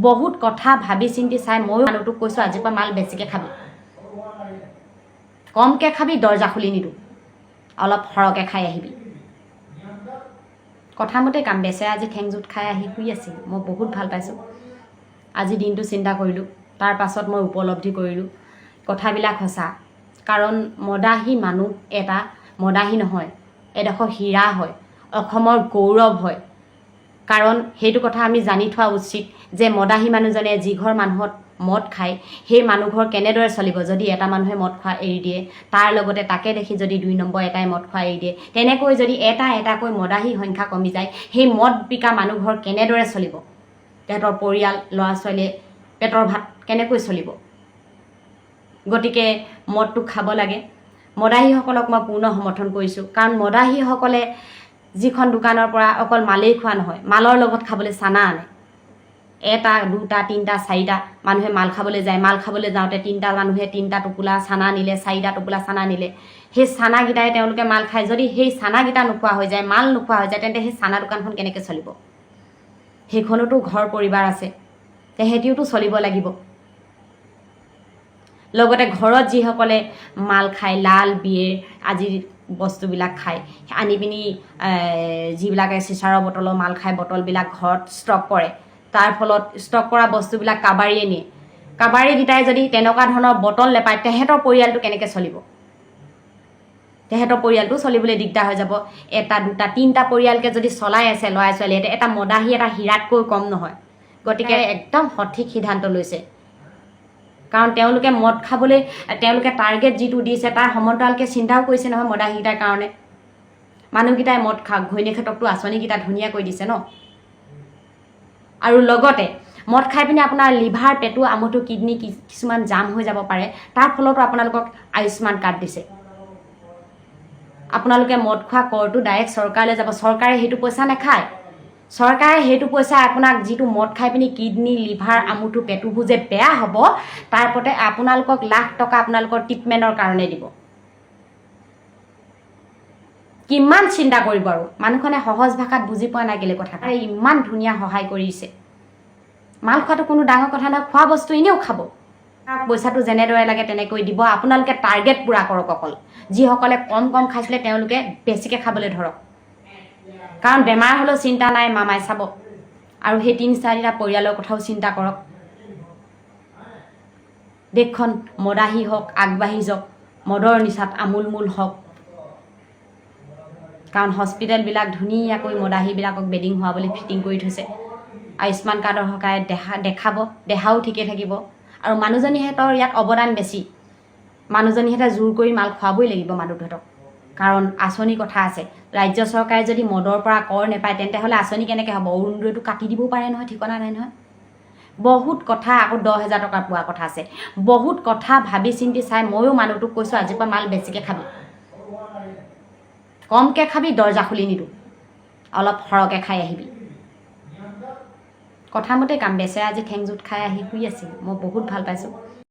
বহুত কথা ভাবি চিন্তি চাই ময়ো মানুহটোক কৈছোঁ আজিৰ পৰা মাল বেছিকৈ খাবি, কমকৈ খাবি, দৰ্জা খুলি নিদিওঁ, অলপ সৰহকৈ খাই আহিবি। কথামতে কাম। বেচেৰা আজি ঠেংজুত খাই আহি শুই আছিল। মই বহুত ভাল পাইছোঁ। আজি দিনটো চিন্তা কৰিলোঁ, তাৰ পাছত মই উপলব্ধি কৰিলোঁ কথাবিলাক সঁচা। কাৰণ মদাহী মানুহ এটা মদাহী নহয়, এডোখৰ হীৰা হয়, অসমৰ গৌৰৱ হয়। কাৰণ সেইটো কথা আমি জানি থোৱা উচিত যে মদাহী মানুহজনে যি ঘৰ মানুহত মদ খায় সেই মানুহ ঘৰ কেনেদৰে চলিব যদি এটা মানুহে মদ খোৱা এৰি দিয়ে, তাৰ লগতে তাকে দেখি যদি 2 নম্বৰ এটাই মদ খোৱা এৰি দিয়ে, তেনেকৈ যদি এটা এটাকৈ মদাহী সংখ্যা কমি যায়, সেই মদ বিকা মানুহ ঘৰ কেনেদৰে চলিব? তেহেঁতৰ পৰিয়াল, ল'ৰা ছোৱালীয়ে পেটৰ ভাত কেনেকৈ চলিব? গতিকে মদটো খাব লাগে। মদাহীসকলক মই পূৰ্ণ সমৰ্থন কৰিছোঁ। কাৰণ মদাহীসকলে যিখন দোকানৰ পৰা অকল মালেই খোৱা নহয়, মালৰ লগত খাবলৈ চানা আনে। 1টা 2টা 3টা 4টা মানুহে মাল খাবলৈ যায়। মাল খাবলৈ যাওঁতে 3টা মানুহে 3টা টোপোলা চানা নিলে, 4টা টোপোলা চানা নিলে। সেই চানাকেইটাই তেওঁলোকে মাল খায়। যদি সেই চানাকেইটা নোখোৱা হৈ যায়, মাল নোখোৱা হৈ যায়, তেন্তে সেই চানা দোকানখন কেনেকৈ চলিব? সেইখনতো ঘৰ পৰিবাৰ আছে, তেহেঁতিওতো চলিব লাগিব। লগতে ঘৰত যিসকলে মাল খায়, লাল বিয়েৰ আদি বস্তুবিলাক খায়, আনি পিনি যিবিলাকে চিচাৰৰ বটলৰ মাল খায়, বটলবিলাক ঘৰত ষ্টক কৰে। তাৰ ফলত ষ্টক কৰা বস্তুবিলাক কাবাৰীয়ে নিয়ে। কাবাৰীকেইটাই যদি তেনেকুৱা ধৰণৰ বটল নেপায়, তেহেঁতৰ পৰিয়ালটো কেনেকৈ চলিব? তেহেঁতৰ পৰিয়ালটো চলিবলৈ দিগদাৰ হৈ যাব। 1টা 2টা 3টা পৰিয়ালকে যদি চলাই আছে ল'ৰা ছোৱালীয়ে, এটা মদাহী এটা হীৰাতকৈ কম নহয়। গতিকে একদম সঠিক সিদ্ধান্ত লৈছে। কাৰণ তেওঁলোকে মদ খাবলৈ তেওঁলোকে টাৰ্গেট যিটো দিছে তাৰ সমান্তৰালকৈ চিন্তাও কৰিছে নহয় মদাহীকেইটাৰ কাৰণে। মানুহকেইটাই মদ খাওক, ঘৈণীয়েকহঁতকতো আঁচনিকেইটা ধুনীয়াকৈ দিছে ন। আৰু লগতে মদ খাই পিনি আপোনাৰ লিভাৰ, পেটু, আমঠু, কিডনী কিছুমান জাম হৈ যাব পাৰে। তাৰ ফলতো আপোনালোকক আয়ুষ্মান কাৰ্ড দিছে। আপোনালোকে মদ খোৱা কৰটো ডাইৰেক্ট চৰকাৰলৈ যাব। চৰকাৰে সেইটো পইচা নাখায়। চৰকাৰে সেইটো পইচা আপোনাক যিটো মদ খাই পিনি কিডনী, লিভাৰ, আমঠু, পেটুবোৰ যে বেয়া হ'ব, তাৰ ওপৰতে আপোনালোকক লাখ টকা আপোনালোকৰ ট্ৰিটমেণ্টৰ কাৰণে দিব। কিমান চিন্তা কৰিব আৰু মানুহখনে সহজ ভাষাত বুজি পোৱা নাই কেলে কথা। ইমান ধুনীয়া সহায় কৰিছে। মাল খোৱাটো কোনো ডাঙৰ কথা নহয়, খোৱা বস্তু এনেও খাব। পইচাটো যেনেদৰে লাগে তেনেকৈ দিব। আপোনালোকে টাৰ্গেট পূৰা কৰক। অকল যিসকলে কম কম খাইছিলে তেওঁলোকে বেছিকৈ খাবলৈ ধৰক। কাৰণ বেমাৰ হ'লেও চিন্তা নাই, মামাই চাব। আৰু সেই 3-4টা পৰিয়ালৰ কথাও চিন্তা কৰক। দেশখন মদাহী হওক, আগবাঢ়ি যাওক, মদৰ নিচাত আমোলমোল হওক। কাৰণ হস্পিটেলবিলাক ধুনীয়াকৈ মদাহীবিলাকক বেডিং হোৱাবলৈ ফিটিং কৰি থৈছে। আয়ুষ্মান কাৰ্ডৰ সহায়ত দেখাব, দেহাও ঠিকে থাকিব। আৰু মানুহজনীহঁতৰ ইয়াত অৱদান বেছি। মানুহজনীহঁতে জোৰ কৰি মাল খুৱাবই লাগিব মানুহহঁতক। কাৰণ আঁচনিৰ কথা আছে। ৰাজ্য চৰকাৰে যদি মদৰ পৰা কৰ নেপায়, তেন্তে হ'লে আঁচনি কেনেকৈ হ'ব? অৰুণোদয়টো কাটি দিবও পাৰে নহয়, ঠিকনা নাই নহয়। বহুত কথা, আকৌ 10,000 টকা পোৱা কথা আছে। বহুত কথা ভাবি চিন্তি চাই ময়ো মানুহটোক কৈছোঁ আজিৰ পৰা মাল বেছিকৈ খাবি, কমকৈ খাবি, দৰ্জা খুলি নিদিওঁ, অলপ সৰহকৈ খাই আহিবি। কথামতে কাম। বেচেৰা আজি ঠেংজুত খাই আহি শুই আছিল। মই বহুত ভাল পাইছোঁ।